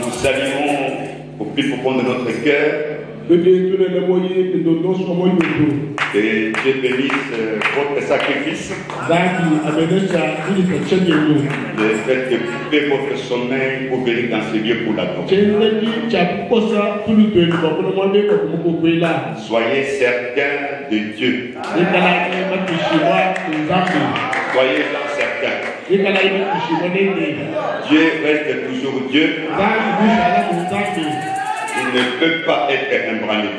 Nous saluons au plus profond de notre cœur. Que Dieu bénisse votre sacrifice. Le fait de couper votre sommeil pour venir dans ce lieu pour l'adorer. Soyez certains de Dieu. Soyez-en certains. Dieu reste toujours Dieu. Il ne peut pas être ébranlé.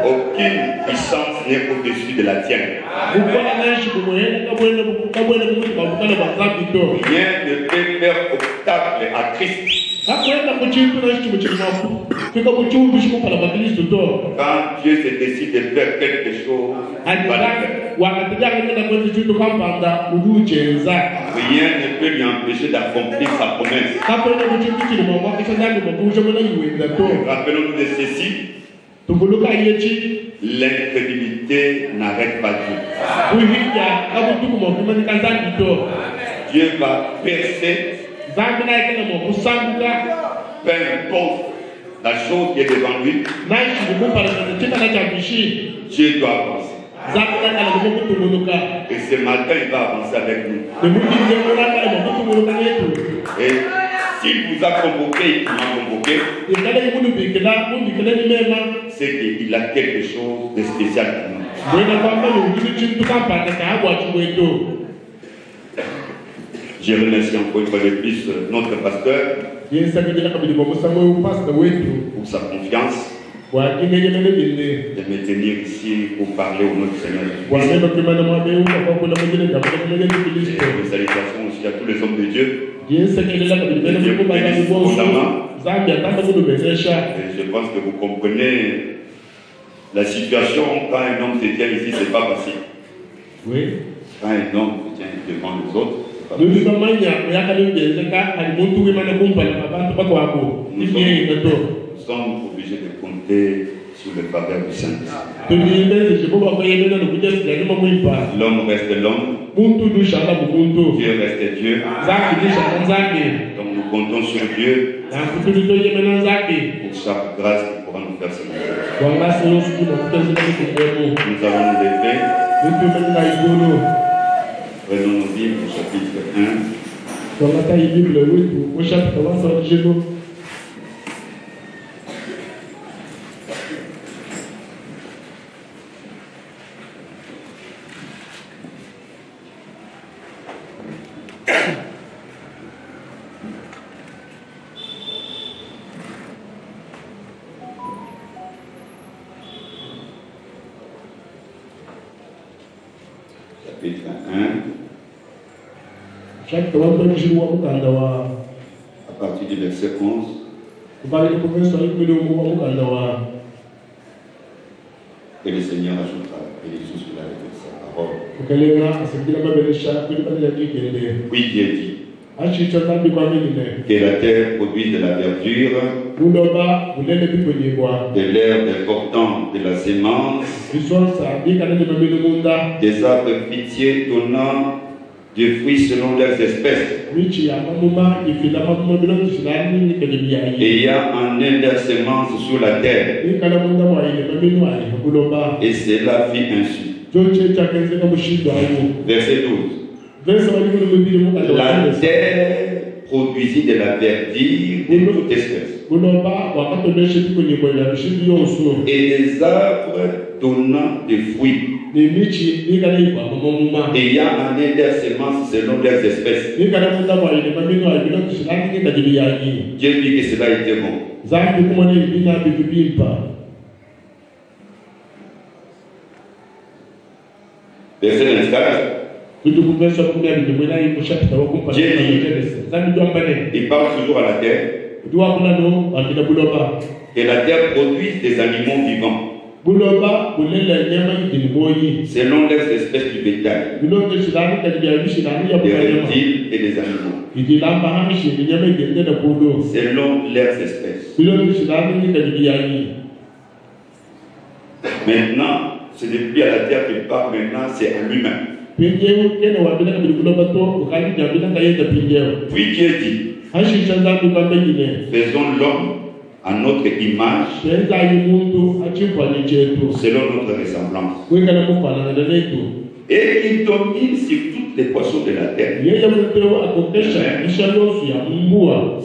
Aucune puissance n'est au-dessus de la tienne. Rien ne peut faire obstacle à Christ. Quand Dieu se décide de faire quelque chose, il va le faire. Rien ne peut lui empêcher d'accomplir sa promesse. Rappelons-nous de ceci. L'incrédulité n'arrête pas Dieu. Dieu va percer. Peu importe la chose qui est devant lui, Dieu doit avancer. Et ce matin, il va avancer avec nous. Et s'il vous a convoqué, il m'a convoqué, c'est qu'il a quelque chose de spécial pour nous. Je remercie encore une fois de plus notre pasteur pour sa confiance de me tenir ici pour parler au nom du Seigneur. Et salutations aussi à tous les hommes de Dieu. Et je pense que vous comprenez la situation quand un homme se tient ici, c'est pas facile. Oui. Quand un homme se tient devant les autres, nous sommes obligés de compter sur le faveur du Saint-Esprit. L'homme reste l'homme. Dieu reste Dieu. Donc nous comptons sur Dieu pour chaque grâce qui pourra nous faire ce matin. Nous allons nous lever. Prenons nos Bibles au chapitre 1. Chapitre 1. À partir du verset 11. Et le Seigneur ajoutera et Jésus cela avec sa parole. Oui, Dieu dit que la terre produise de la verdure, de l'herbe important, de la sémence, des arbres fruitiers donnant des fruits selon leurs espèces. Et il y a un air de semence sur la terre. Et cela fit ainsi. Verset 12. La terre produisit de la verdure de toute espèce. Et des arbres donnant des fruits. Et il y a un air de semence selon leurs espèces. Dieu dit que cela était bon. Verset 24. Dieu dit, il parle toujours à la terre. Et la terre produit des animaux vivants selon les espèces du bétail, des reptiles et des animaux selon leurs espèces. Maintenant, ce n'est plus à la terre qu'il parle, maintenant c'est à lui-même. Puis Dieu dit, faisons l'homme à notre image, selon notre ressemblance. Et il domine sur toutes les poissons de la terre,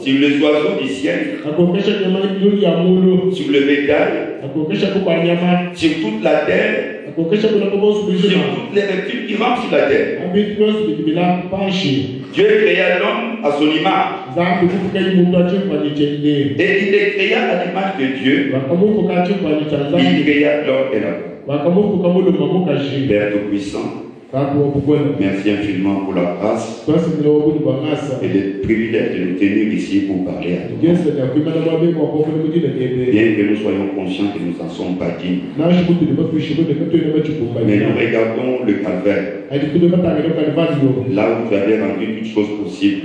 sur les oiseaux du ciel, sur le bétail, sur toute la terre, sur toutes les reptiles qui rampent sur la terre. Dieu créa l'homme à son image. Et il les créa à l'image de Dieu. Il créa l'homme et la femme. Père Tout-Puissant, merci infiniment pour la grâce et le privilège de nous tenir ici pour parler à toi. Bien que nous soyons conscients que nous n'en sommes pas dignes, mais nous regardons le calvaire, là où tu avais rendu toutes choses possibles.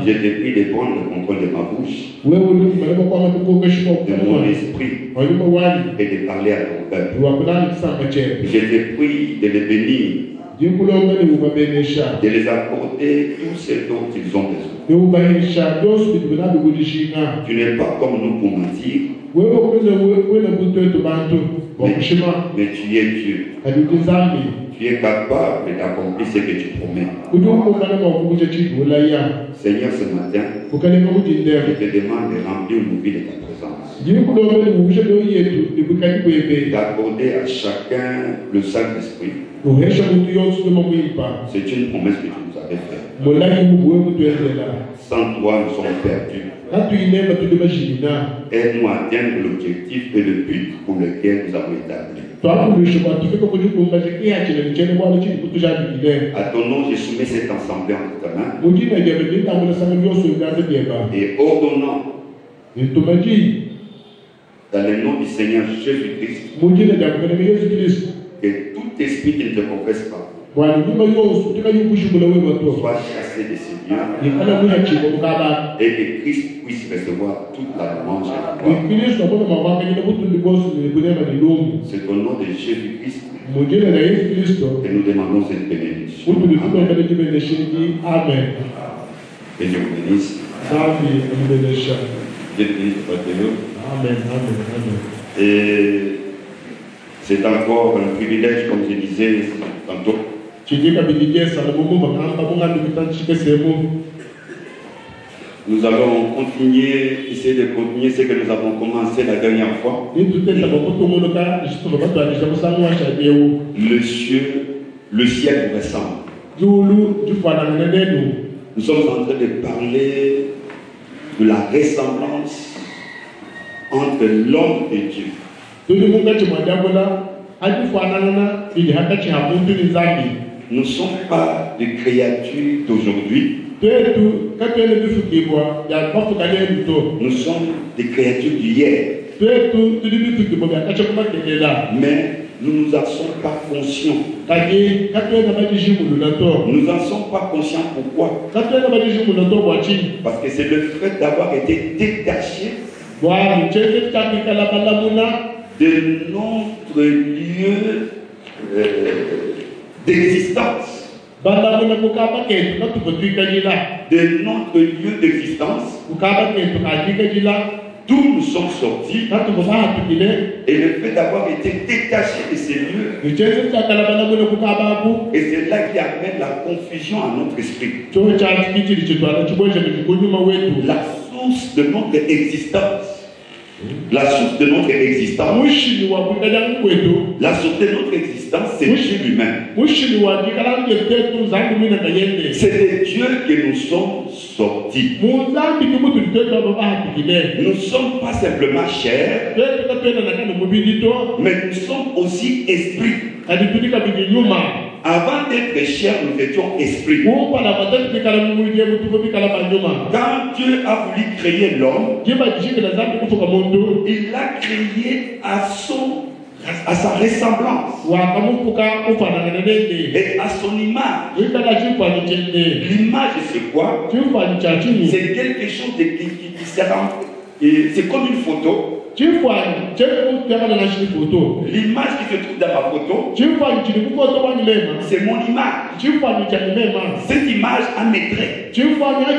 Je te prie de prendre le contrôle de ma bouche, de mon esprit, et de parler à ton peuple. Je te prie de les bénir, de les accorder tout ce dont ils ont besoin. Tu n'es pas comme nous pour mentir, mais tu es Dieu. Tu es capable d'accomplir ce que tu promets. Seigneur, ce matin, je te demande de remplir nos vies de ta présence, d'accorder à chacun le Saint-Esprit. C'est une promesse que tu nous avais faite. Sans toi, nous sommes perdus. Aide-nous à atteindre l'objectif et le but pour lequel nous avons établi. À ton nom, je soumets cette assemblée entre ta main et ordonnant dans le nom du Seigneur Jésus-Christ que tout esprit qui ne te confesse pas soit chassé de ces lieux et que Christ puisse recevoir toute la louange et la gloire. C'est au nom de Jésus-Christ que nous demandons cette bénédiction. Amen. Que Dieu vous bénisse. Dieu te bénisse, Amen. Et c'est encore un privilège, comme je disais tantôt. Nous allons essayer de continuer ce que nous avons commencé la dernière fois. Le ciel nous ressemble. Nous sommes en train de parler de la ressemblance entre l'homme et Dieu. Nous ne sommes pas des créatures d'aujourd'hui. Nous sommes des créatures d'hier. Mais nous n'en sommes pas conscients. Nous n'en sommes pas conscients pourquoi? Parce que c'est le fait d'avoir été détaché de notre lieu d'existence. De notre lieu d'existence, d'où nous sommes sortis, et le fait d'avoir été détaché de ces lieux, et c'est là qui amène la confusion à notre esprit. La source de notre existence. La source de notre existence, c'est Dieu lui-même. C'est de Dieu que nous sommes sortis. Nous ne sommes pas simplement chair, mais nous sommes aussi esprit. Avant d'être chair, nous étions esprit. Quand Dieu a voulu créer l'homme, il l'a créé à sa ressemblance et à son image. L'image, c'est quoi? C'est quelque chose qui se rend. C'est comme une photo. L'image qui se trouve dans ma photo, c'est mon image. Cette image a mes traits. C'est-à-dire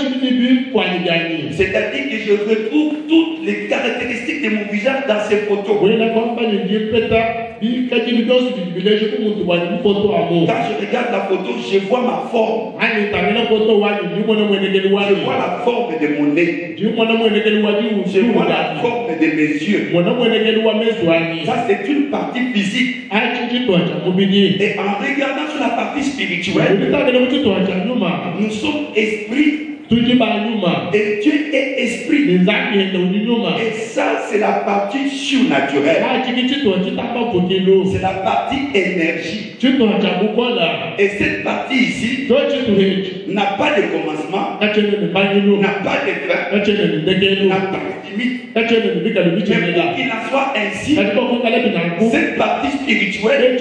que je retrouve toutes les caractéristiques de mon visage dans ces photos. Quand je regarde la photo, je vois ma forme. Je vois la forme de mon nez. Je vois la forme de mes yeux. Ça, c'est une partie physique. Et en regardant sur la partie spirituelle, nous sommes esprits. Et Dieu est esprit. Et ça, c'est la partie surnaturelle. C'est la partie énergie. Et cette partie ici n'a pas de commencement, n'a pas de fin, n'a pas de limite. Mais pour qu'il en soit ainsi, cette partie spirituelle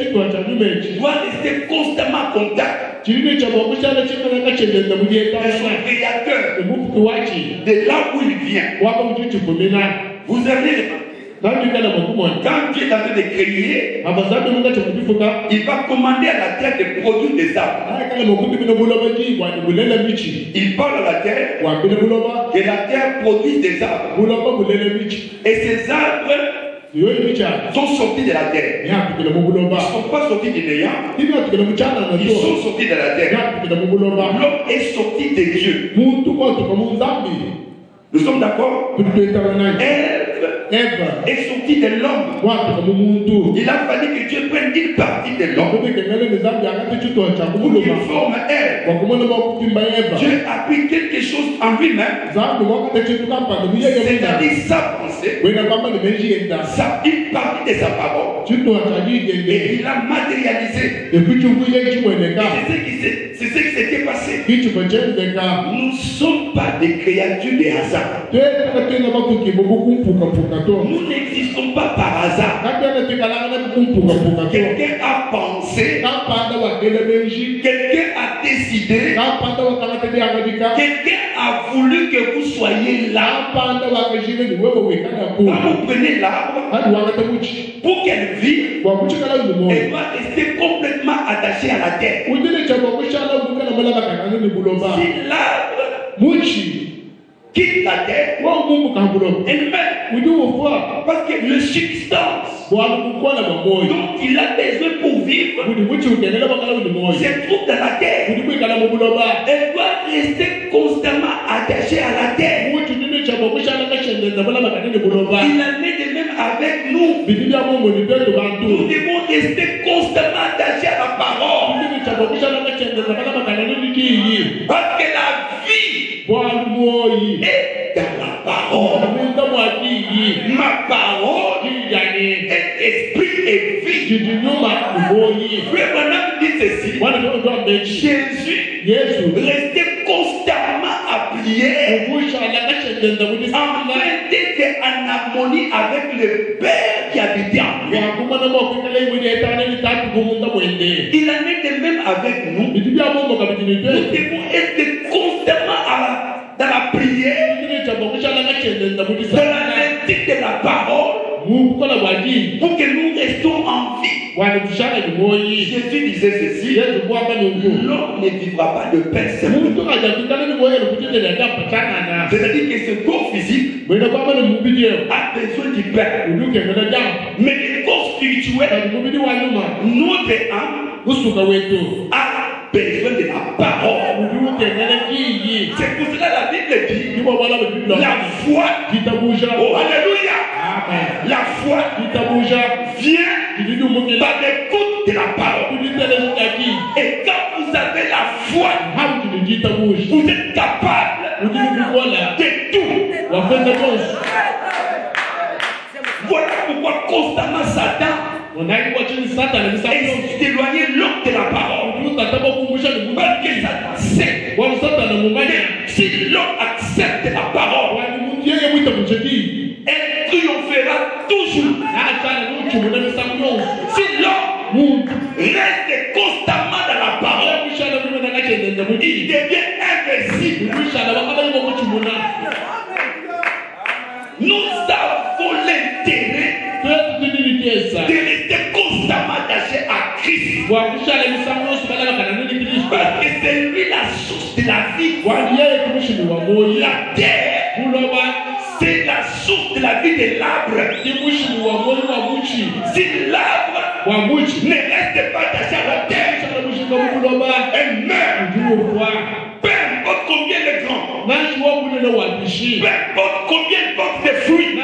doit rester constamment en contact de son créateur, de là où il vient. Vous avez quand Dieu est en train de créer, il va commander à la terre de produire des arbres. Il parle à la terre que la terre produise des arbres. Et ces arbres sont sortis de la terre. Ils ne sont pas sortis du néant. Ils sont sortis de la terre. L'homme est sorti de Dieu. Nous sommes d'accord? Ève est sortie de l'homme. Il a fallu que Dieu prenne une partie de l'homme pour qu'il forme Ève. Dieu a pris quelque chose en lui-même, c'est-à-dire sa pensée, une partie de sa parole, et il l'a matérialisé. C'est ce qui s'était passé. Nous ne sommes pas des créatures de hasard. Nous n'existons pas par hasard. Quelqu'un a pensé, quelqu'un a décidé, quelqu'un a voulu que vous soyez là. Quand vous prenez l'arbre, pour qu'elle vive, elle doit rester complètement attachée à la terre. Si l'arbre quitte la terre, elle meurt. Parce que le substance dont il a besoin pour vivre se trouve dans la terre. Elle doit rester constamment attachée à la terre. Il en est de même avec nous. Nous devons rester constamment attachés à la parole. Parce que la vie est dans la parole. Ma parole est esprit et vie. Frère Branham dit ceci. Jésus restait constamment appuyé afin d'être en harmonie avec le Père qui habitait en lui. Il en est de même avec nous. Nous devons être constamment dans la prière, dans la lecture de la parole, pour que nous restons en vie. Jésus disait ceci: l'homme ne vivra pas de pain seul. C'est-à-dire que ce corps physique a besoin du pain. Mais le corps spirituel, notre âme, a besoin de la parole. C'est pour cela la Bible dit la foi. Oh, alléluia. Amen. La foi vient par l'écoute de la parole. Et quand vous avez la foi, vous êtes capable de tout. Voilà pourquoi constamment Satan est d'éloigner l'homme de la parole. Parce que Satan sait que si l'homme accepte la parole, elle triomphera toujours. Si l'homme reste constamment dans la parole, il devient invincible. Nous avons l'intelligence La terre, c'est la source de la vie de l'arbre. Si l'arbre ne reste pas attaché à la terre, elle meurt. Peu importe combien il est grand, peu importe combien il porte de fruits, mais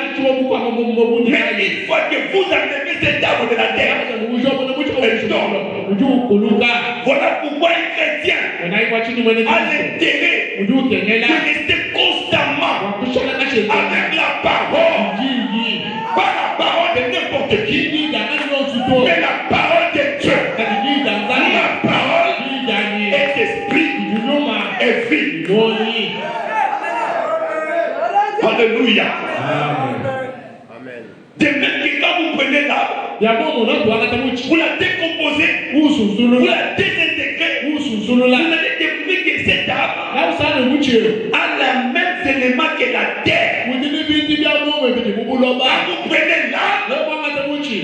une fois que vous enlevez cet arbre de la terre, elle tombe. Voilà pourquoi un chrétien a l'intérêt de rester constamment avec la parole. Pas la parole de n'importe qui, mais la parole de Dieu. La parole est esprit et vie. Alléluia. De même que quand vous prenez l'arbre, vous la décomposez, vous la désintégrez, vous allez découvrir que cet arbre a les mêmes éléments que la terre. Quand vous prenez l'arbre,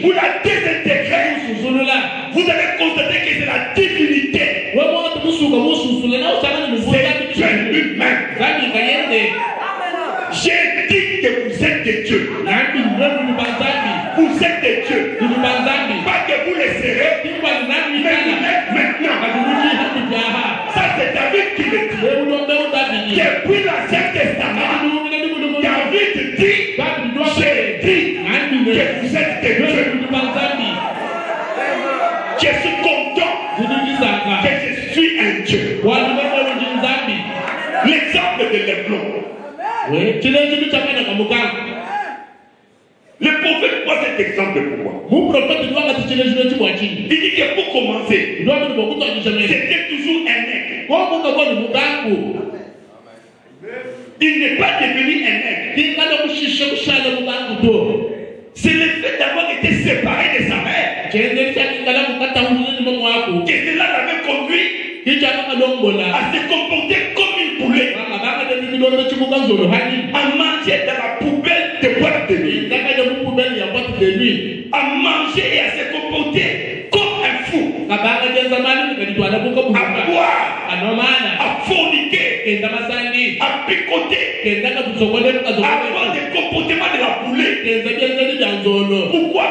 vous la désintégrez, vous allez constater que c'est la divinité. C'est Dieu lui-même. J'ai dit que vous êtes des dieux. Vous êtes des dieux. Pas que vous les serez, mais vous l'êtes maintenant. Ça, c'est David qui le dit. Depuis l'Ancien Testament, David dit, j'ai dit que vous êtes des dieux. Je suis content que je suis un Dieu. L'exemple de l'aiglon. Le prophète prend cet exemple pourquoi? Il dit que pour commencer, c'était toujours un aigle. Il n'est pas devenu un aigle. C'est le fait d'avoir été séparé de sa mère que cela l'avait conduit à se comporter comme une poulet, à manger dans la poubelle de boîte de nuit, à manger et à se comporter comme un fou, à boire, à forniquer, à picoter, à avoir des comportements de la poulet. Pourquoi?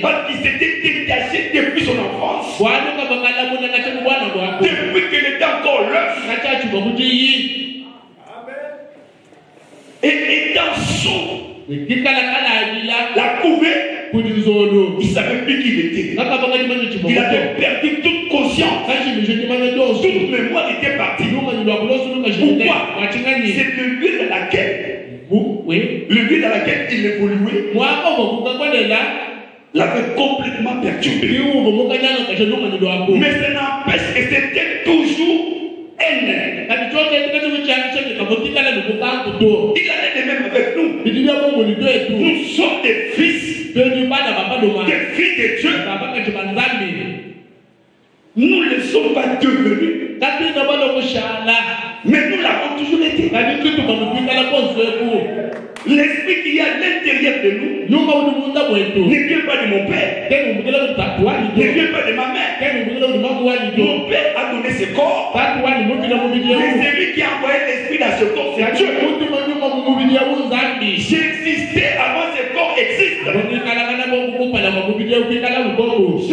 Parce qu'il s'était détaché depuis son enfance, depuis qu'il était encore l'œuf. Et étant sourd, la couvée, il ne savait plus qui il était. Il avait perdu toute conscience. Toute mémoire était partie. Pourquoi? C'est le lieu dans laquelle il évoluait l'avait complètement perturbé. Mais ça n'empêche que c'était toujours un aigle. Il allait de même avec nous. Nous sommes des fils, des filles de Dieu. Nous ne sommes pas devenus, mais nous l'avons toujours été. L'esprit qui est à l'intérieur de nous ne vient pas de mon père, ne vient pas de ma mère. Mon père a donné ce corps, mais celui qui a envoyé l'esprit dans ce corps, c'est Dieu. J'existais avant ce corps existe. Je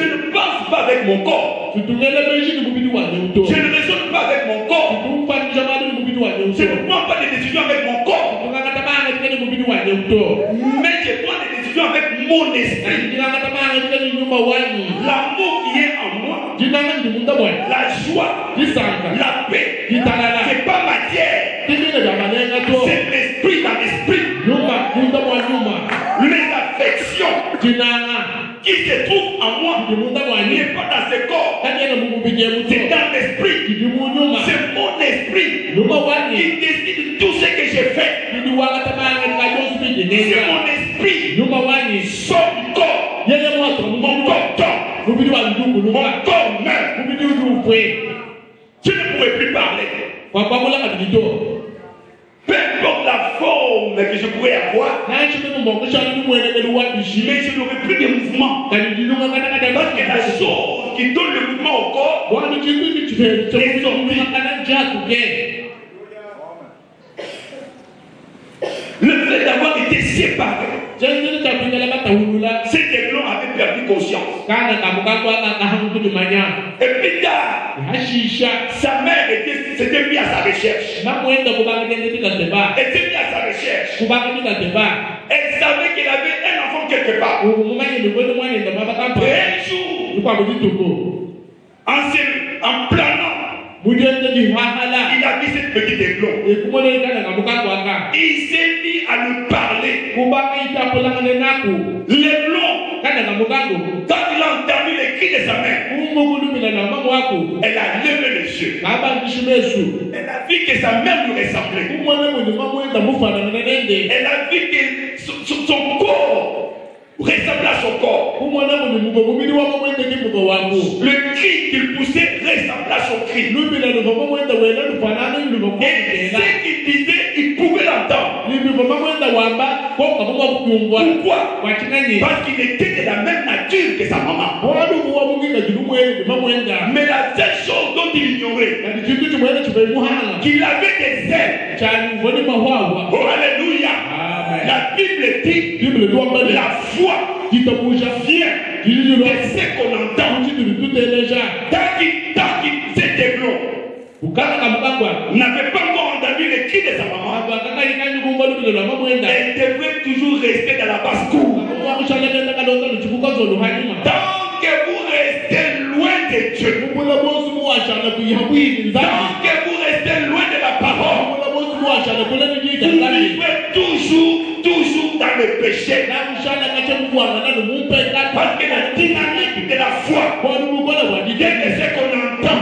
ne pense pas avec mon corps. Je ne raisonne pas avec mon corps. Je ne prends pas de décisions avec mon corps. Mais je prends des décisions avec mon esprit. L'amour qui est en moi, la joie, la paix, c'est pas matière, c'est l'esprit dans l'esprit. Les affections qui se trouvent en moi n'est pas dans ce corps, c'est dans l'esprit. C'est mon esprit qui décide tout ce que je fais. C'est mon esprit sort du corps. Mon corps tombe, mon corps meurt. Je ne pourrais plus parler. Peu importe la forme que je pourrais avoir, mais je n'aurai plus de mouvement. Parce que la chose qui donne le mouvement au corps est sortie. été séparés. Ces démons avaient perdu conscience. Et plus tard, sa mère s'était mise à sa recherche. Elle s'est mise à sa recherche. Elle savait qu'elle avait un enfant quelque part. Et un jour, en planant, il a vu cette petite aiglon. Il s'est mis à lui parler. L'aiglon, quand il a entendu les cris de sa mère, elle a levé les yeux. Elle a vu que sa mère lui ressemblait. Elle a vu que son corps ressemblait à son corps. Le cri qu'il poussait ressemblait à son cri. Et ce qu'il disait, il pouvait l'entendre. Pourquoi? Parce qu'il était de la même nature que sa maman. Mais la seule chose dont il ignorait, qu'il avait des ailes. Oh, alléluia. La Bible dit la foi qui te bouge vient de ce qu'on entend. Tant qu'il s'est développé, n'avait pas encore entendu les cris de sa maman. Elle devrait toujours rester dans la basse-cour. Tant que vous restez loin de Dieu, tant que vous restez loin de la parole, vous vivez toujours dans le péché. Parce que la dynamique de la foi, dès que c'est qu'on entend,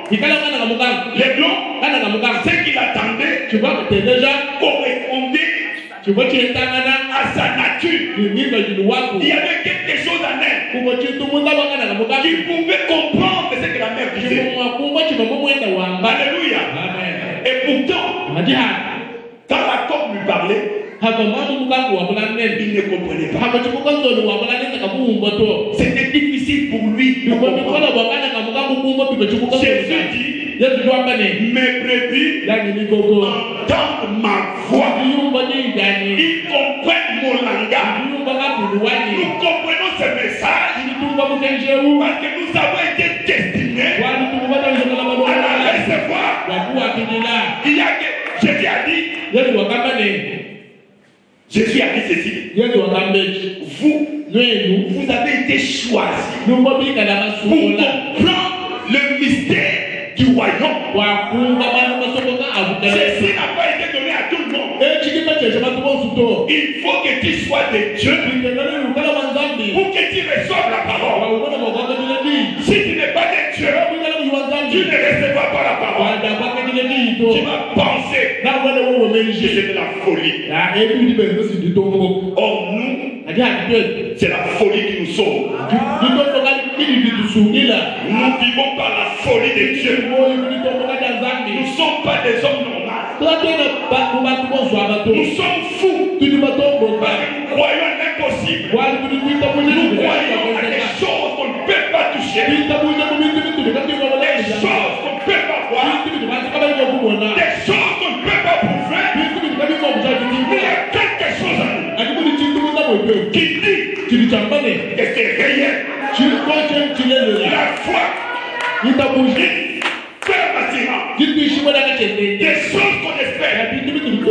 les blancs, ce qu'il attendait, correspondait à sa nature. Il y avait quelque chose en elle qui pouvait comprendre ce que la mère disait. Alléluia. Et pourtant, quand la corde lui parlait, il ne comprenait pas. C'était difficile pour lui. Jésus dit, mes brebis entendent ma voix. Ils comprennent mon langage. Nous comprenons ce message parce que nous avons été destinés à la recevoir. Il y a que Jésus a dit, Jésus a dit ceci. Vous avez été choisis pour comprendre le mystère du royaume. Ceci n'a pas été donné à tout le monde. Il faut que tu sois de Dieu pour que tu reçoives la parole. Si tu n'es pas de Dieu, tu ne recevras pas la parole. Tu vas penser que c'est de la folie. Or nous, c'est la folie qui nous sauve. Nous vivons par la folie de Dieu. Nous ne sommes pas des hommes normaux. Nous sommes fous. Nous croyons à l'impossible. Nous croyons à des choses qu'on ne peut pas toucher. Des choses qu'on ne peut pas voir. Des choses qu'on ne peut pas prouver. Mais il y a quelque chose en nous qui dit que c'est réel. La foi, il fait des choses qu'on espère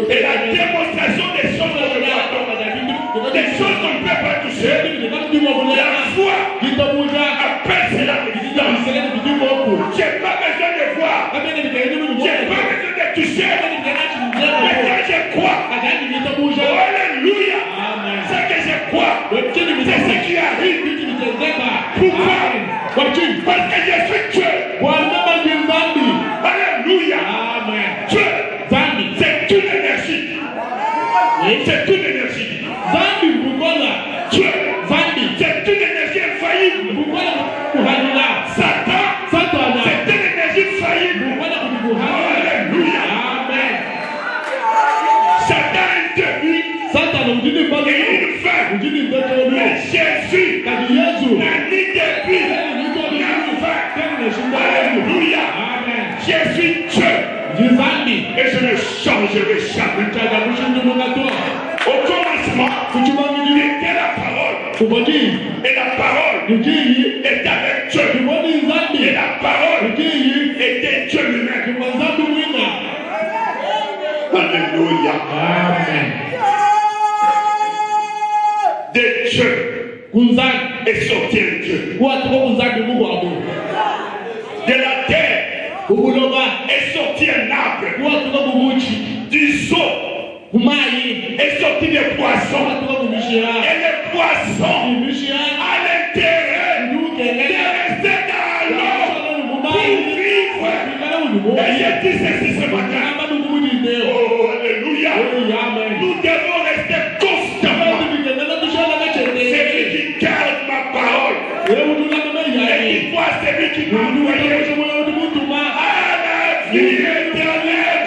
et la démonstration des choses qu'on ne peut pas attendre, des choses qu'on ne peut pas toucher. La foi appelle cela l'existence. Je n'ai pas besoin de voir, je n'ai pas besoin de toucher, mais quand je crois, alléluia, ce que je crois, c'est ce qui arrive. Pourquoi? Parce que je suis Dieu. Alléluia. Dieu, c'est une énergie. C'est une énergie. Dieu, c'est une énergie infaillible. Satan, c'est une énergie faillible. Alléluia. Satan a un début et une fin. Mais Jésus n'a ni début ni fin. Alléluia. Je suis Dieu. et je ne changerai jamais. Au commencement, était la parole. Et la parole est avec Dieu. Et la parole était Dieu lui-même. Alléluia. Amen. De Dieu est sorti un Dieu. De la terre est sorti un arbre. Du zoo est sorti des poissons. Et les poissons à l'intérieur de rester dans l'eau pour vivre. Et j'ai dit ceci ce matin. Oh, alléluia. Nous devons rester constamment. C'est lui qui garde ma parole. Et qui voit celui qui m'a envoyé à la vie éternelle.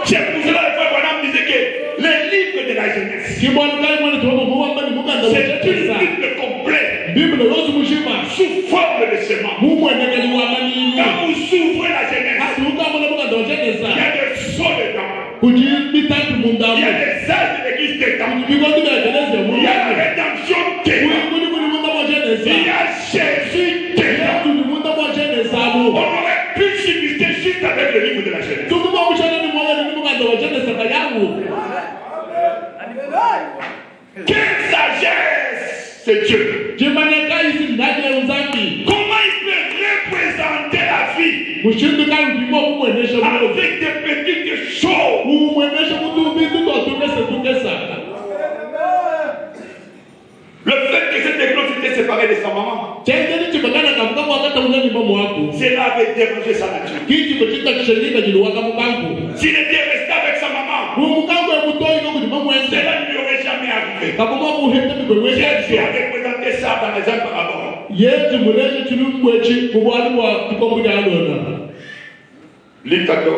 C'est pour cela que le frère Branham disait que les livres de la jeunesse, c'est une Bible complète sous forme de semence. Quand vous ouvrez la jeunesse, il y a des sceaux dedans. Il y a des âges de l'église dedans. Il y a la rédemption dedans. Il y a Jésus dedans. On aurait pu subsister juste avec le livre de la jeunesse. Quelle sagesse, c'est Dieu. Comment il peut représenter la vie avec des petites choses. Le fait que cette église était séparée de sa maman, cela avait dérangé sa nature. S'il était resté avec sa maman, cela ne lui aurait jamais arrivé. Jésus avait présenté ça dans les œuvres avant. Luc 14.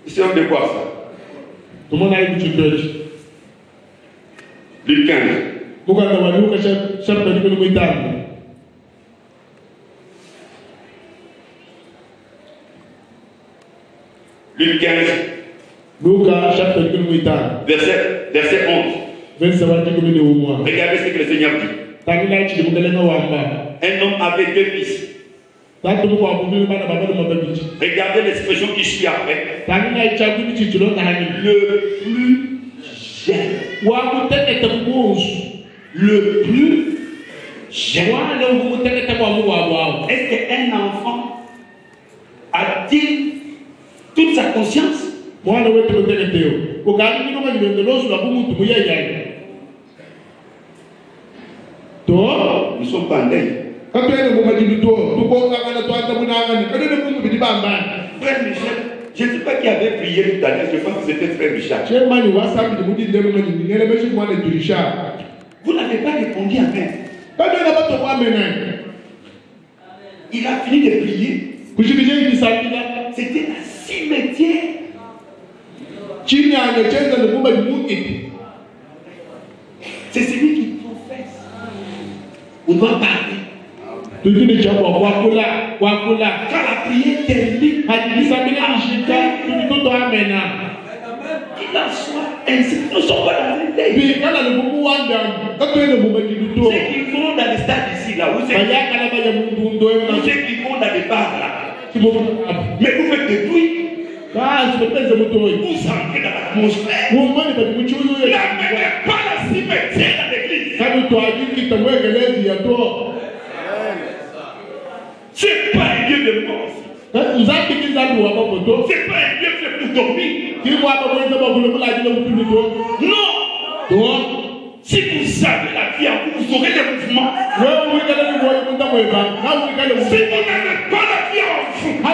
Ici on dévoile ça. Luc 15. Luc 15. Verset 11. Regardez ce que le Seigneur dit. Un homme avait deux fils. Regardez l'expression qui suit après. Le plus jeune. Le plus jeune. Est-ce qu'un enfant a-t-il toute sa conscience? Nous sommes pas en deuil. Frère Michel, je ne sais pas qui avait prié tout à l'heure, je pense que c'était frère Richard. Vous n'avez pas répondu à même. Il a fini de prier. C'était un cimetière. C'est celui qui professe. On doit parler. Quand la prière termine, qu'il en soit ainsi. Nous ne sommes pas dans les deuils. Ceux qui vont dans les stades ici, là, ceux qui vont dans les bars, là. Mais vous faites des bruits. Vous entrez dans l'atmosphère. N'amenez pas la cimetière dans l'église. C'est pas un lieu de mort. C'est pas un lieu fait pour dormir. Non. Si vous avez la vie en vous, vous aurez des mouvements. Si vous n'avez pas la vie en vous, vous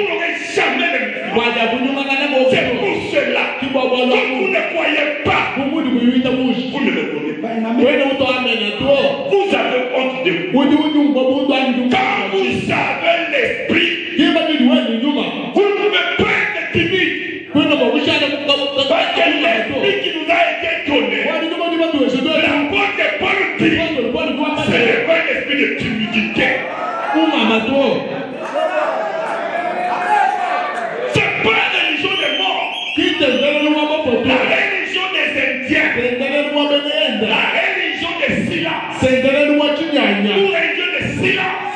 n'aurez jamais de mouvements. C'est pour cela que vous ne croyez pas. Vous ne le donnez pas un amen. Vous avez honte de vous. Quand vous savez l'esprit, vous ne pouvez pas être timide. Parce que l'esprit qui nous a été donné, la bonne de Paul dit, c'est le bon esprit de timidité. C'est pas la religion des morts. La religion des Indiens. La religion des silences. La religion des silences.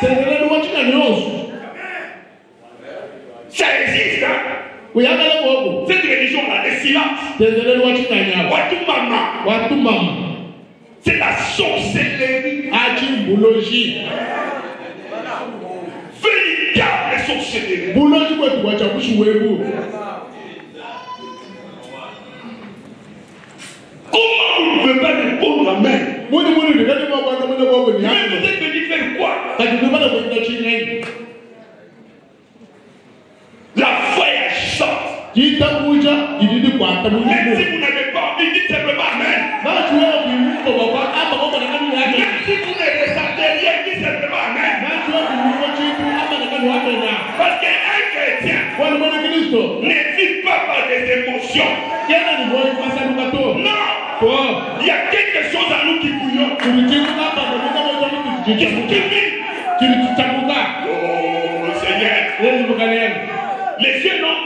Ça existe, hein? Cette religion-là, des silences. Watumama. C'est la sorcellerie. Véritable sorcellerie. Comment vous ne pouvez pas répondre amen? Mais vous êtes venu faire quoi? La foi est chante. Même si vous n'avez pas envie, dites simplement amen. Même si vous ne ressentez rien, dites simplement amen. Parce qu'un chrétien ne vit pas par des émotions. Non. Il y a quelque chose en nous qui bouillonne. Qui vit. Oh Seigneur. Les yeux non.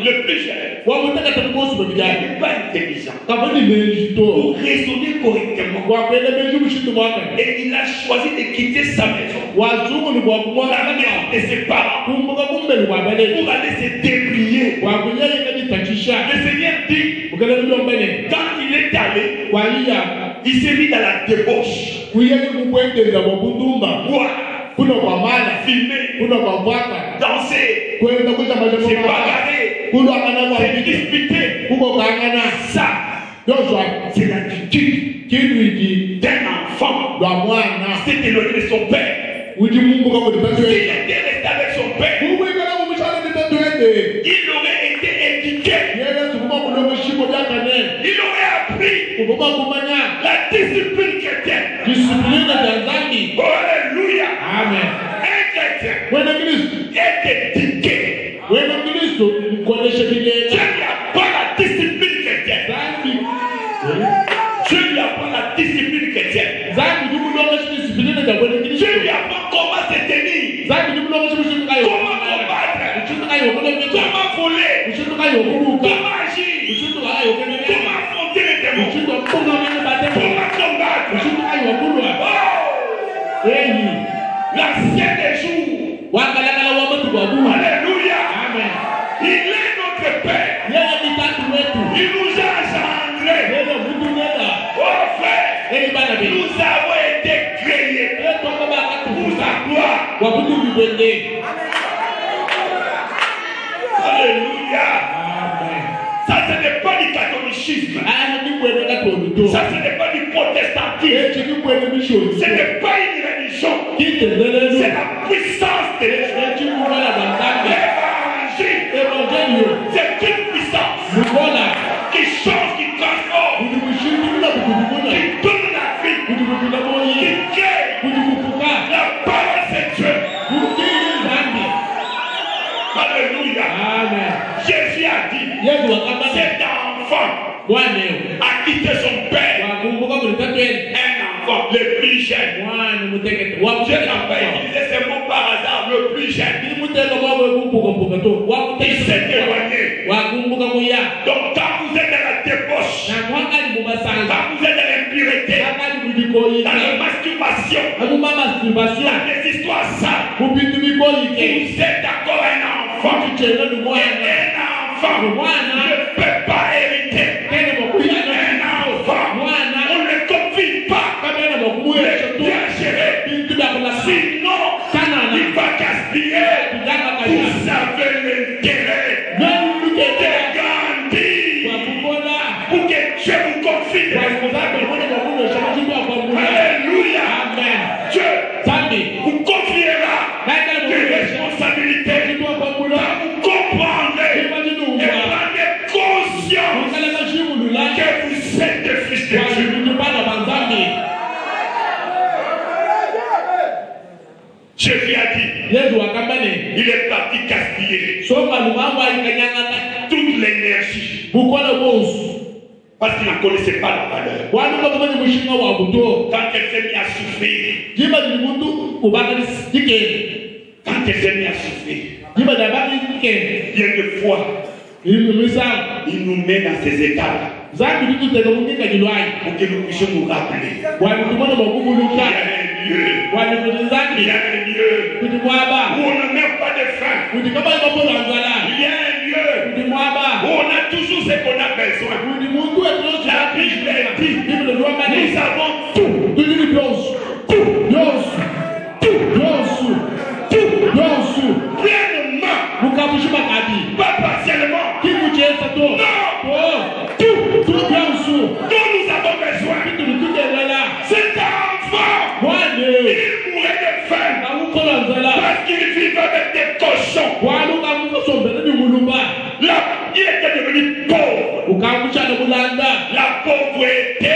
Le plus cher. Il n'est pas intelligent. Pour raisonner correctement. Et il a choisi de quitter sa maison. La maison de ses parents. Pour aller se déplier. Le Seigneur dit, quand il est allé, il s'est mis dans la débauche. Boire, filmer, danser, se bagarrer, se disputer. Ça, c'est l'attitude d'un enfant. C'est éloigné de son père. S'il était resté avec son père, il aurait été éduqué. Il aurait appris la discipline chrétienne. Oh, alléluia. Amen. Un chrétien est éduqué. Dieu n'a pas la discipline chrétienne. Dieu lui apprend la discipline chrétienne. Dieu lui apprend comment se tenir. Comment combattre. Comment voler. Comment agir. Comment affronter les démons. Comment combattre. L'ancien des jours. Alléluia. Amen. Il est notre Père. Il nous a engendrés. Oh frère, nous avons été créés pour sa gloire. Alléluia. Amen. Ça, ce n'est pas du catholicisme. Ça, ce n'est pas du protestantisme. Ce n'est pas une religion. C'est la puissance de l'évangile. C'est une puissance qui change, qui transforme, qui donne la vie, qui crée. La parole, c'est Dieu. Alléluia. Amen. Jésus a dit, cet enfant a quitté son père. Un enfant, le plus jeune. Dieu n'a pas utilisé ce mot par hasard, le plus jeune. Il s'est éloigné. Donc quand vous êtes dans la débauche, quand vous êtes dans l'impureté, dans la masturbation, dans les histoires sales, vous êtes d'accord un enfant. Et un enfant ne peut pas hériter. Un enfant, on ne le confie pas. Il est bien géré. Sinon, il va gaspiller. Vous savez l'intérêt de grandir pour que Dieu vous confie des responsabilités. Alléluia. Amen. Dieu vous confiera des responsabilités. Vous comprendrez et prenez conscience que vous êtes des fils de Dieu. Jésus a dit, il est parti gaspiller toute l'énergie parce qu'il ne connaissait pas la valeur. Quand elle s'est mise à souffrir, souffrir. Quand tu es mis à souffrir, bien de fois, il nous met dans ces états pour que nous puissions nous rappeler. Il y a un lieu où on n'a même pas de faim. Il y a un lieu où on a toujours ce qu'on a besoin. La Bible dit, nous avons tout. Pleinement. Pas partiellement. Non. Tout nous avons besoin. Cet enfant, il mourait de faim parce qu'il vivait avec des cochons. Là, il était devenu pauvre. La pauvreté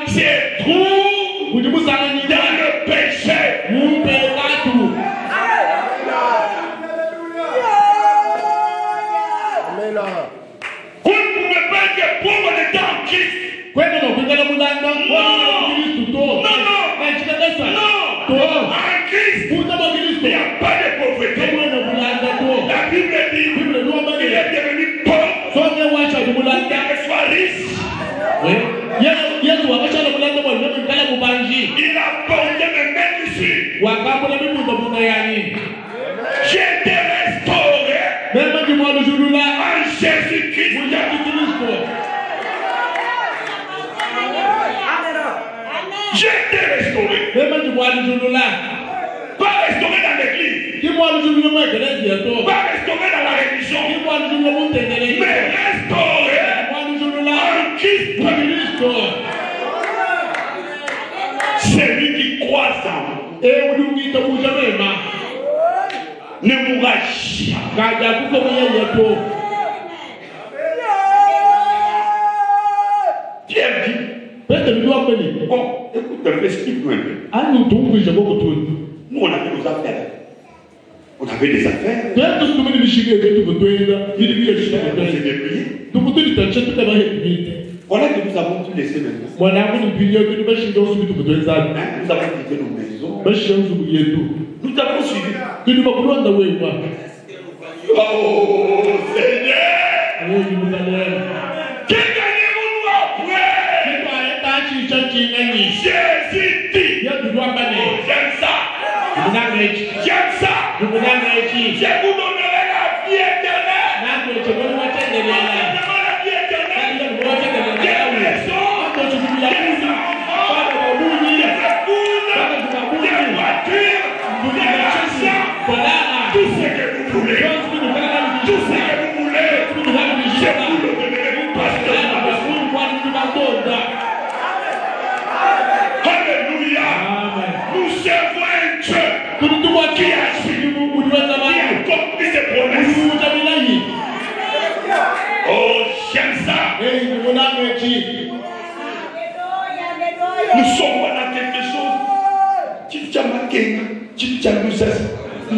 se trouve dans le péché. Vous ne pouvez pas être pauvre dedans en Christ. Non. En Christ, il n'y a pas de pauvreté. La Bible dit qu'il est devenu pauvre pour qu'il soit riche. Il a porté mes mains ici. J'ai été restauré en Jésus-Christ. J'ai été restauré. Pas restauré dans l'église. Pas restauré dans la religion. Mais restauré en Christ. Celui qui croit en ne mourra jamais. Pierre dit, bon, écoute un peu, explique-nous un peu. Nous, on avait nos affaires. On avait des affaires. On voilà que nous avons tout laissé maintenant. Nous avons quitté nos maisons. Nous avons suivi. Oh Seigneur! Que gagnez-vous après? Jésus dit, j'aime ça. J'aime ça. Je vous donnerai la vie éternelle. La vie éternelle. Tout ce que vous voulez, je vous le donnerai Alléluia. Nous servons un Dieu qui a accompli ses promesses. Oh, j'aime ça. Nous sommes dans quelque chose. Tu t'as marqué, tu t'as nous. Nous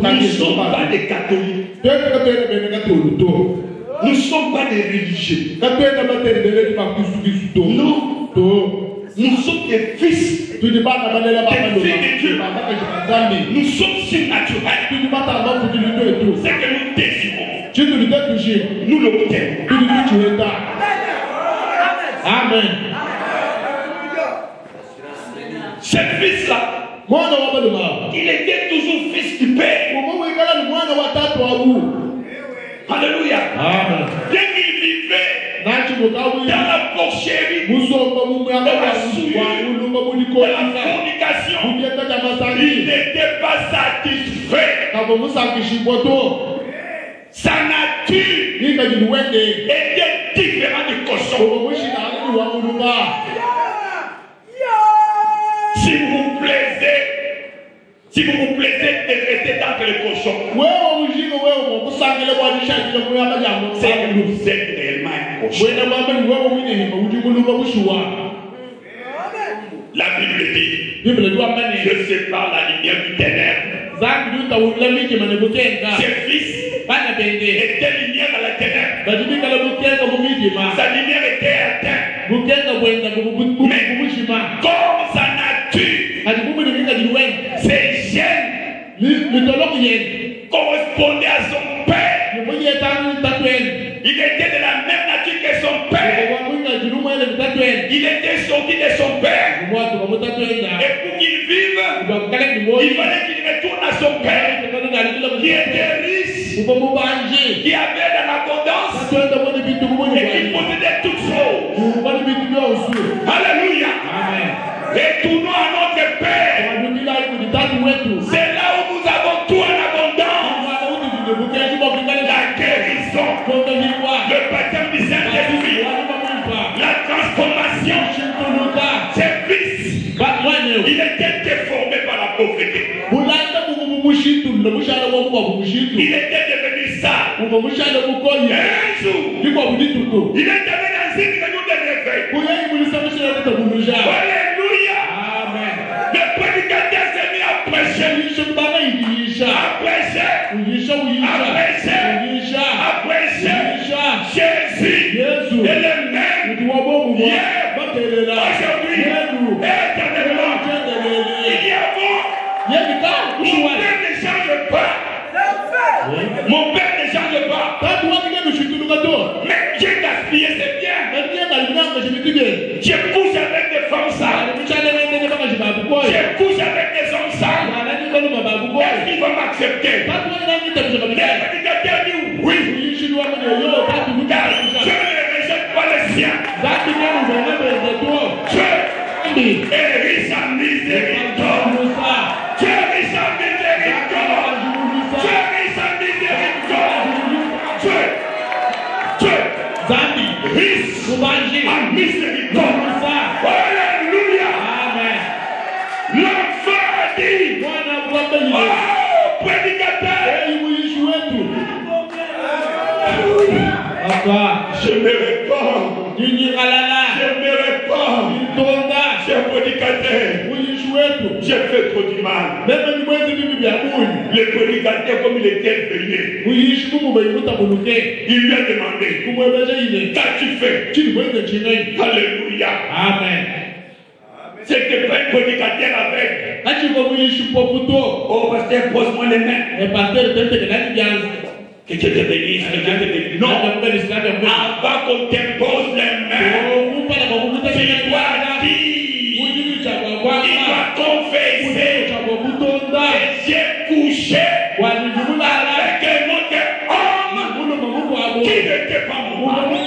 ne sommes pas des catholiques. Nous ne sommes pas des religieux. Non. Nous sommes des fils. Des filles de Dieu. Nous sommes surnaturels. C'est que nous désirons. Nous l'obtenons. Amen. Ce fils-là, il était toujours fils du Père. Alléluia. Bien qu'il vivait dans la porcherie, dans la souillure, dans la fornication, il n'était pas satisfait. Sa nature était différente du cochon. Si vous vous plaisez de rester dans les cochons, c'est que vous êtes réellement un cochon. La Bible dit, je sépare la lumière du ténèbre. Ses fils étaient lumière dans la ténèbre. sa lumière était éteinte. Mais comme sa nature, ses gènes correspondaient à son père. Il était de la même nature que son père. Il était sorti de son père. Et pour qu'il vive, il fallait qu'il retourne à son père, qui était riche, qui avait de l'abondance et qui possédait toutes choses. Alléluia. Retournons à notre Père. C'est là où nous avons tout en abondance. La guérison, le baptême du Saint-Esprit, la transformation. Ses fils, il était déformé par la pauvreté. Il était devenu sale. Un jour, il est devenu dans une réunion de réveil. Alléluia. Amen. Le prédicateur s'est mis à prêcher. À prêcher. Jésus est le même hier, aujourd'hui, éternellement. Il y a mon père ne change pas. Mon père ne change pas. Mais j'ai gaspillé, c'est bien. Je couche avec des femmes sales. Je couche avec des hommes sales. Est-ce qu'ils vont m'accepter? Le prédicateur dit oui. Car je ne rejette pas les siens. Dieu est riche en miséricorde. Dieu est riche en miséricorde. Dieu est riche en miséricorde. Dieu riche en miséricorde. Alléluia. Amen. L'enfant dit, oh, prédicateur, je me réponds. Je me réponds. Cher prédicateur, j'ai fait trop du mal. Le prédicateur, comme il était venu, il lui a demandé, qu'as-tu fait? Alléluia. Amen. C'était pas un prédicateur avec. Oh, pasteur, pose-moi les mains. Que Dieu te bénisse, que Dieu te bénisse. Non, avant qu'on t'impose les mains, tu dois dire, il va confesser que j'ai couché avec un autre homme qui n'était pas mon mari.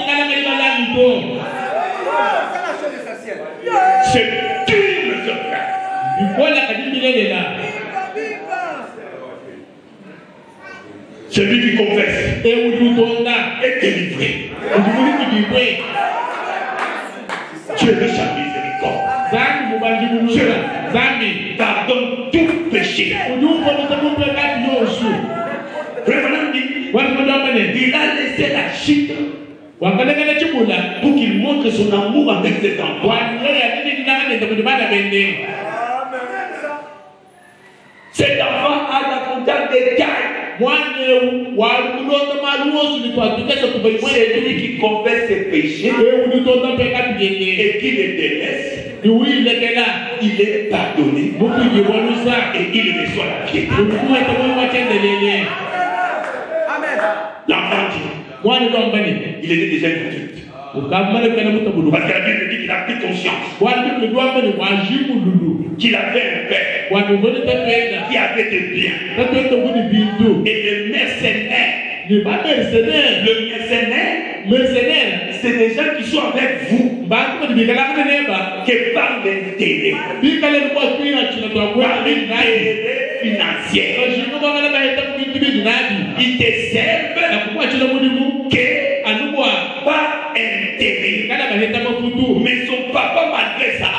C'est dur, monsieur frère. Celui qui confesse est délivré. Dieu est sa miséricorde. Dieu pardonne tout péché. Il a laissé la chute pour qu'il montre son amour avec ses enfants. Cet enfant a davantage de taille. C'est lui qui confesse ses péchés et qui les délaisse. Il est pardonné et il reçoit la piété. L'enfant dit, il était déjà adulte. Parce que la Bible dit qu'il a pris conscience qu'il avait un père qui avait des biens. Et le mercenaire, c'est des gens qui sont avec vous, qui parlent d'intérêt, financier. Ils te servent pas intérêt. Mais son papa, malgré ça,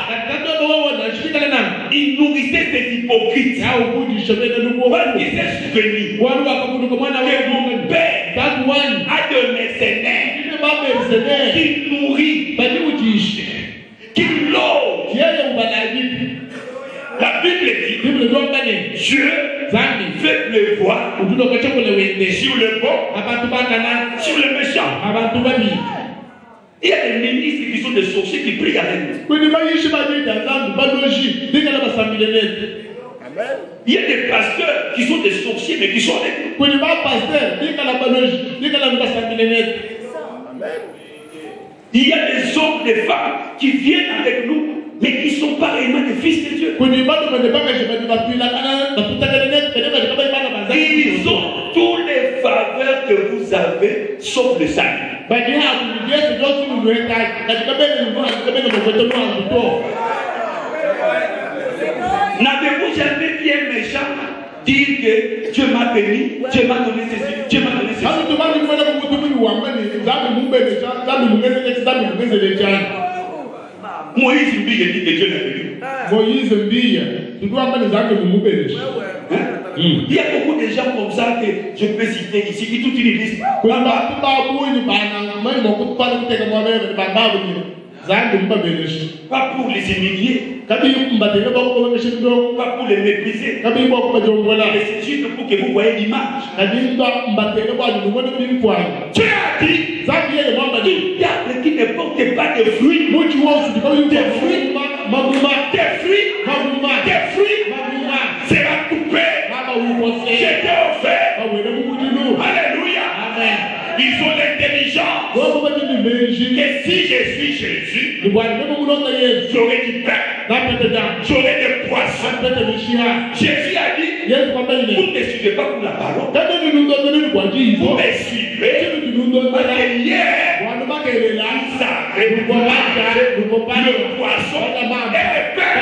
il nourrissait ces hypocrites. Parce qu'il s'est souvenu que mon père a de mercenaires qui nourrit, qui loge. La Bible dit, Dieu fait pleuvoir sur le bon, sur le méchant. Il y a des ministres qui sont des sorciers qui prient avec nous. Il y a des pasteurs qui sont des sorciers mais qui sont avec nous. Il y a des hommes, des femmes qui viennent avec nous mais qui ne sont pas réellement des fils de Dieu. Ils ont tous les faveurs que vous avez sauf le salut. N'avez-vous jamais vu un méchant dire que Dieu m'a béni, Dieu m'a donné ceci, Dieu m'a donné ceci? Moïse Mbille dit que Dieu l'a béni. Moïse Mbille, tu dois amener les actes de mon béni. Il y a beaucoup de gens comme ça que je peux citer ici, qui toute une liste. Pas pour les humilier, pas pour les mépriser, mais c'est juste pour que vous voyez l'image. Dieu a dit, garde qui ne porte pas de fruits, des fruits sera coupé. J'étais offert. Alléluia. Amen. Ils ont l'intelligence que si je suis Jésus, j'aurai du pain, j'aurai des poissons. Jésus a dit, vous ne me suivez pas pour la parole, vous me suivez parce que hier, vous savez le poisson et le pain.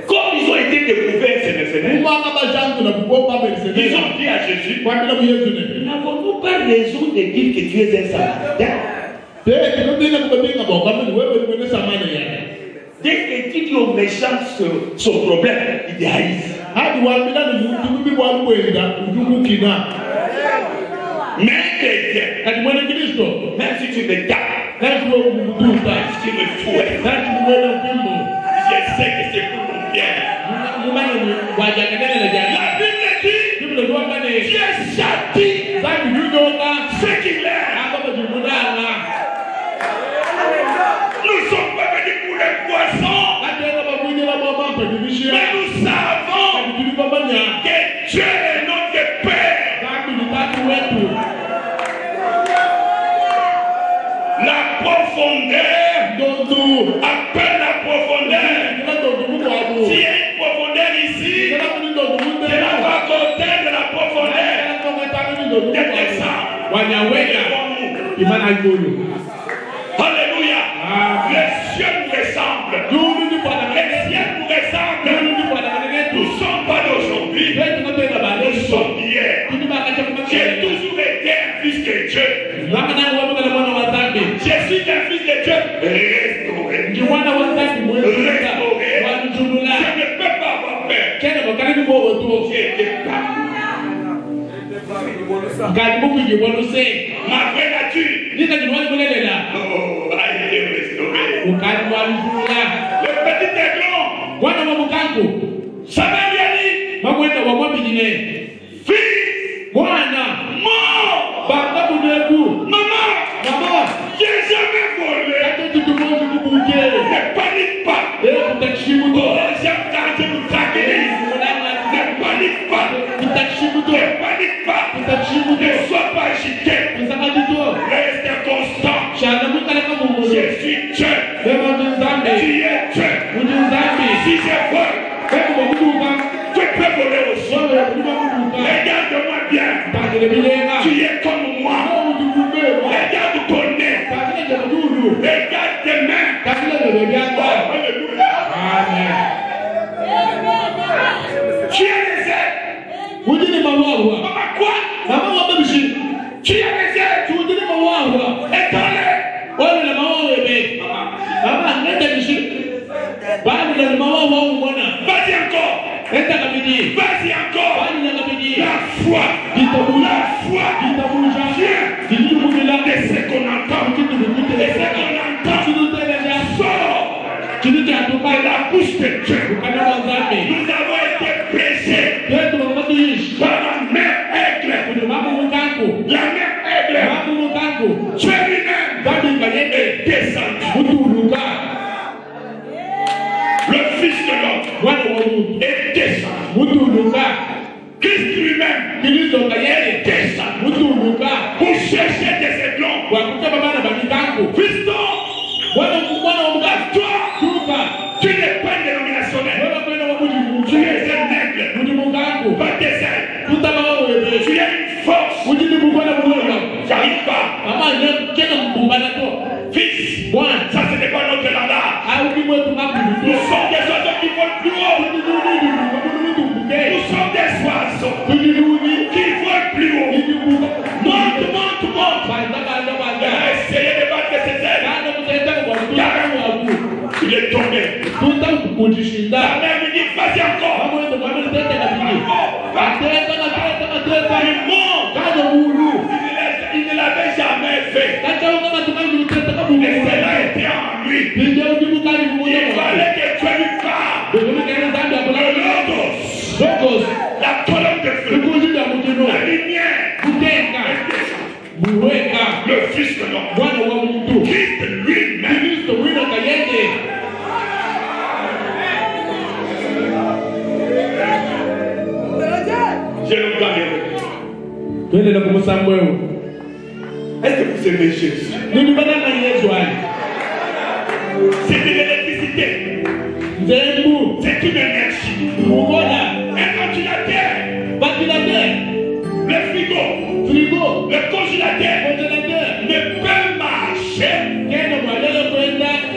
Comme ils ont été découverts, ces mercenaires, ils ont dit à Jésus, n'avons-nous pas raison de dire que tu es un Samaritain? Dès que tu dis aux méchants son problème, il déhaïse. Mais chrétien, même si tu me tapes, si tu me fouettes, je sais que c'est pour mon bien. La Bible dit, Dieu châtie ce qu'il est. Nous ne sommes pas venus pour les poissons, mais nous savons que Dieu est notre Père. La profondeur appelle la profondeur. S'il y a une profondeur ici, c'est la profondeur de la profondeur des descentes. Alléluia. Les cieux nous ressemblent. Les cieux nous ressemblent. Nous ne sommes pas d'aujourd'hui. Nous sommes d'hier. J'ai toujours été un fils de Dieu. Je suis un fils de Dieu. Restauré. Je ne peux pas avoir peur. J'ai été partout. Ma vraie nature a été restaurée. Le petit aiglon, ça m'a dit, fils, mort. Maman, j'ai jamais volé. Ne panique pas. J'aime quand je vous tranquillise. Ne panique pas. Ne panique pas. Ne sois pas agité. Reste constant. Je suis Dieu. Tu es Dieu. Si je vole, tu peux voler aussi. Regarde-moi bien. Tu es comme moi. Regarde ton nez. Regarde tes mains. Amen. Tu es les ailes. Maman quoi? Tu es les ailes. Étends-les. Vas-y encore. Vas-y encore. La foi. Viens. De ce qu'on entend. Sors. De la bouche de Dieu. Nous avons été prêchés par la mère aigle. La mère Dieu lui-même est descendu. Le Fils de l'homme est descendu. Christ lui-même est descendu pour chercher des aiglons. Fiston, toi, tu n'es pas dénominationnel. Tu es un aigle. Pas des ailes. Tu es une force. J'arrive pas. Fils, ça ce n'est pas notre langage. Nous sommes des oiseaux qui volent plus haut. Nous sommes des oiseaux qui volent plus haut. Monte. Essayez de battre ses ailes. Il est tombé. La mère lui dit, vas-y encore. Il ne l'avait jamais fait. Mais cela était en lui. Il fallait que Dieu lui parle. Le logos, la colonne de feu, la lumière, le Fils de l'homme, Christ lui-même. J'ai le gars. Est-ce que vous aimez Jésus? C'est de l'électricité. C'est une énergie. Un ventilateur. Le frigo. Le congélateur ne peut marcher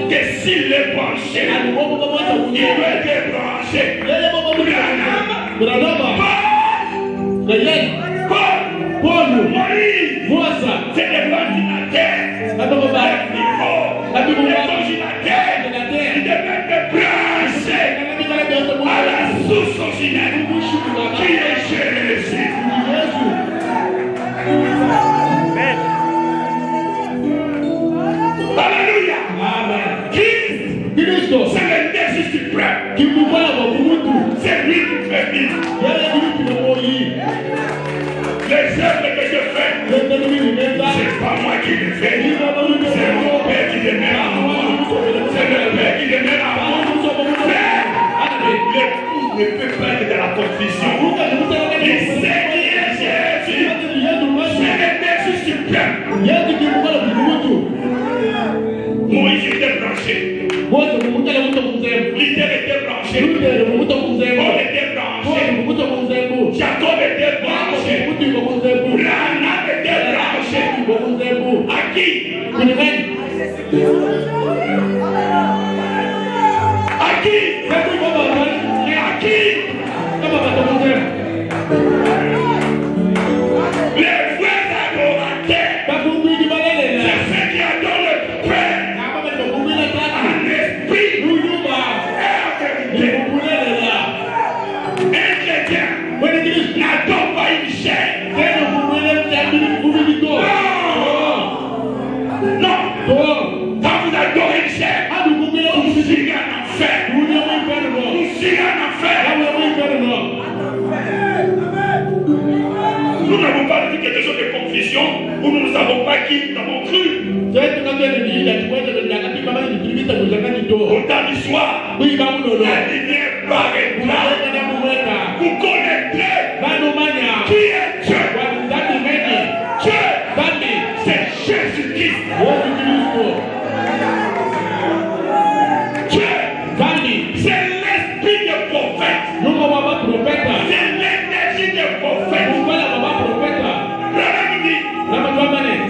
que s'il est branché. Il doit être branché. Paul, Moïse, c'est des ventilateurs. Le congélateur, il devait être branché à la source originelle qui est Jésus. Alléluia. Christ, c'est l'énergie suprême. C'est lui qui fait vivre. Les œuvres que je fais, c'est pas moi qui les fais. C'est mon Père qui les met à moi. C'est le Père qui les met à moi. L'époux ne peut pas être dans la confusion. Il sait qui est Jésus. C'est l'énergie suprême. Moïse était branché. L'idée était branché. Paul était branché. Jacob était branché. Branham était branché. À qui? À qui? À qui? Les vrais adorateurs, c'est ceux qui adorent le Père en esprit et en vérité. Un chrétien n'adore pas une chair. Non. Quand vous adorez une chair, vous irez en enfer. Vous irez en enfer. Nous n'avons pas dit quelque chose de confusion où nous ne savons pas qui nous avons cru. Autant d'histoire, la lumière paraîtra. Vous connaîtrez qui est Dieu. Dieu, c'est Jésus-Christ. Dieu, c'est l'esprit des prophètes. C'est l'énergie des prophètes.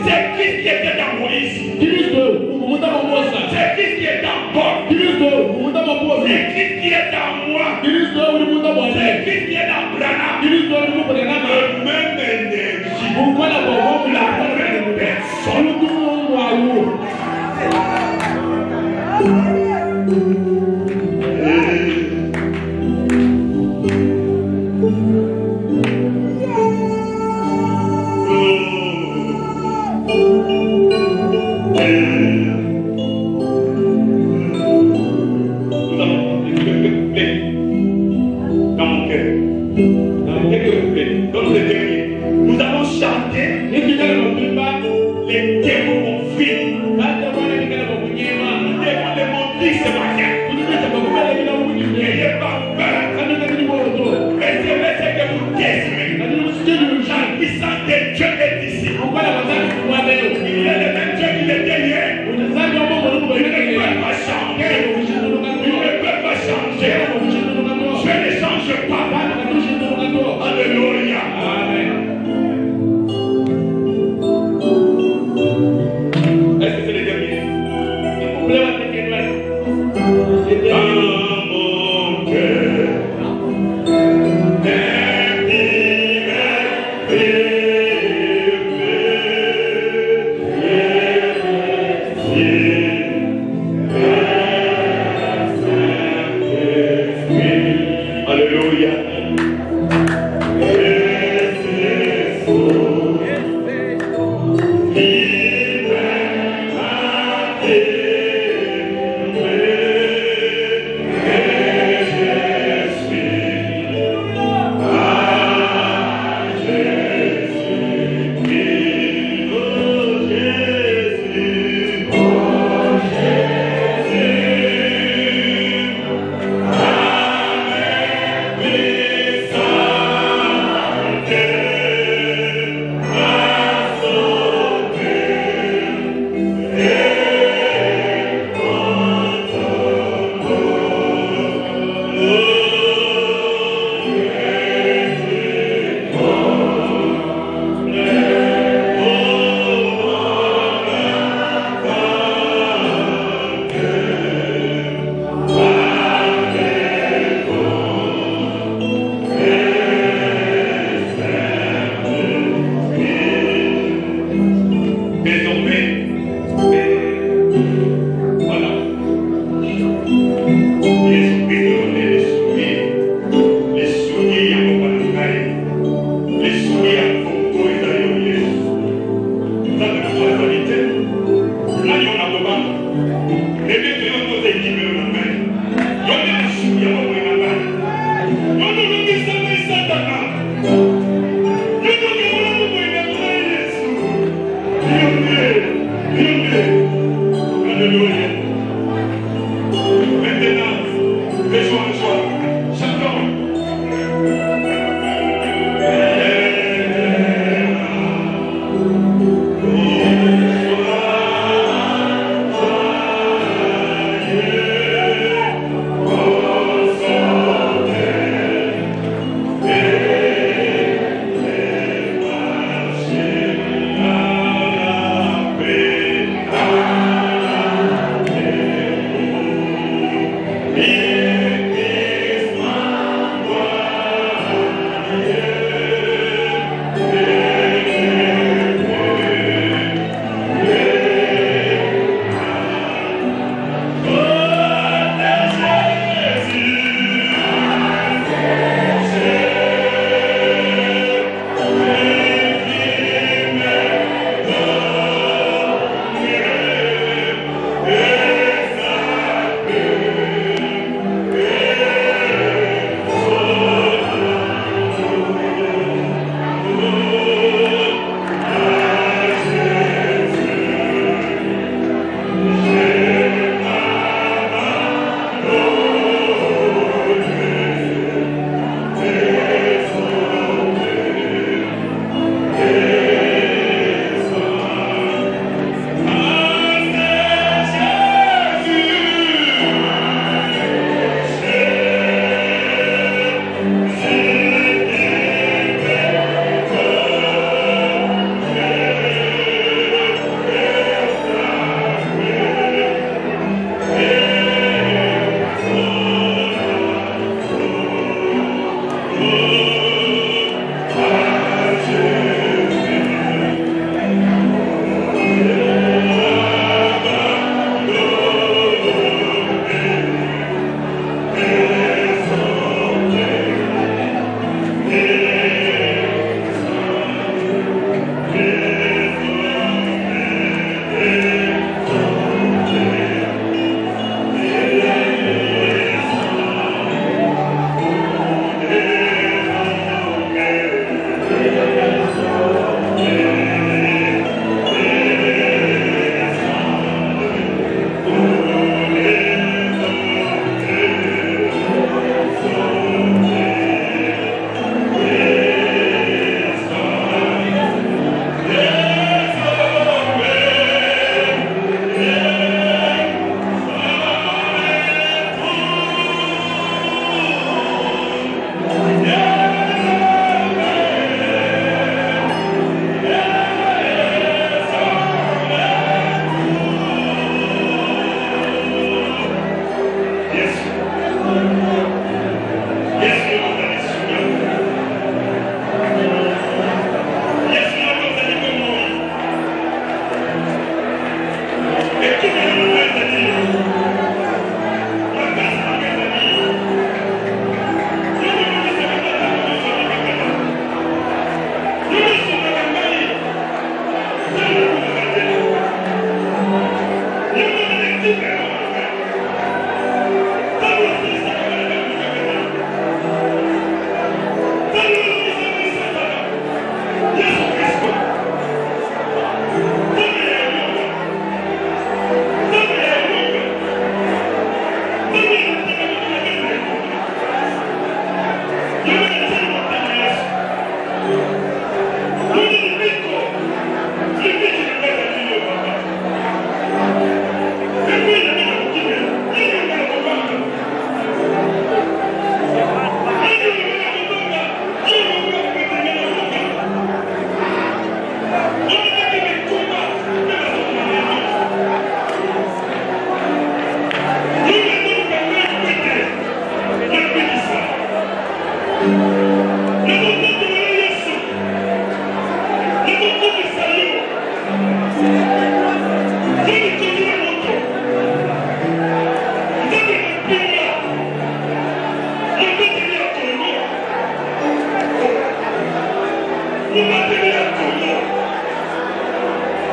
C'est Christ qui était dans Moïse. C'est Christ qui est dans Paul. C'est Christ qui est dans moi. C'est Christ qui est dans Branham. La même énergie. La même personne. Nous avons chanté les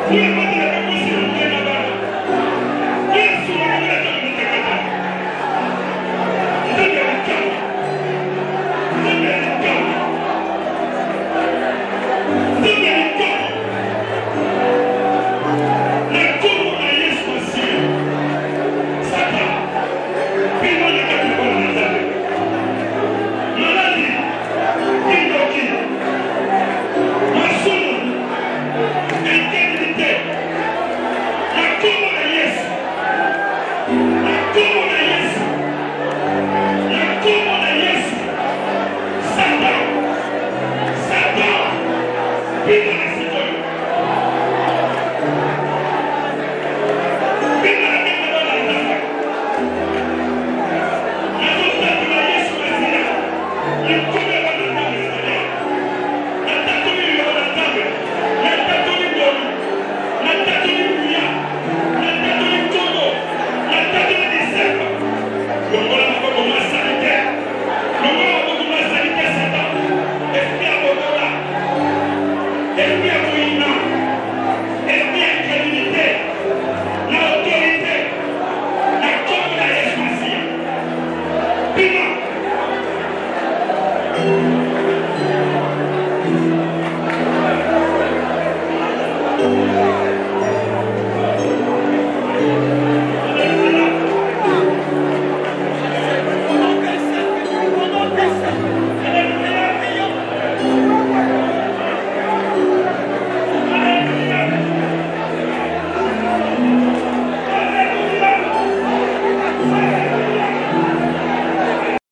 Pima.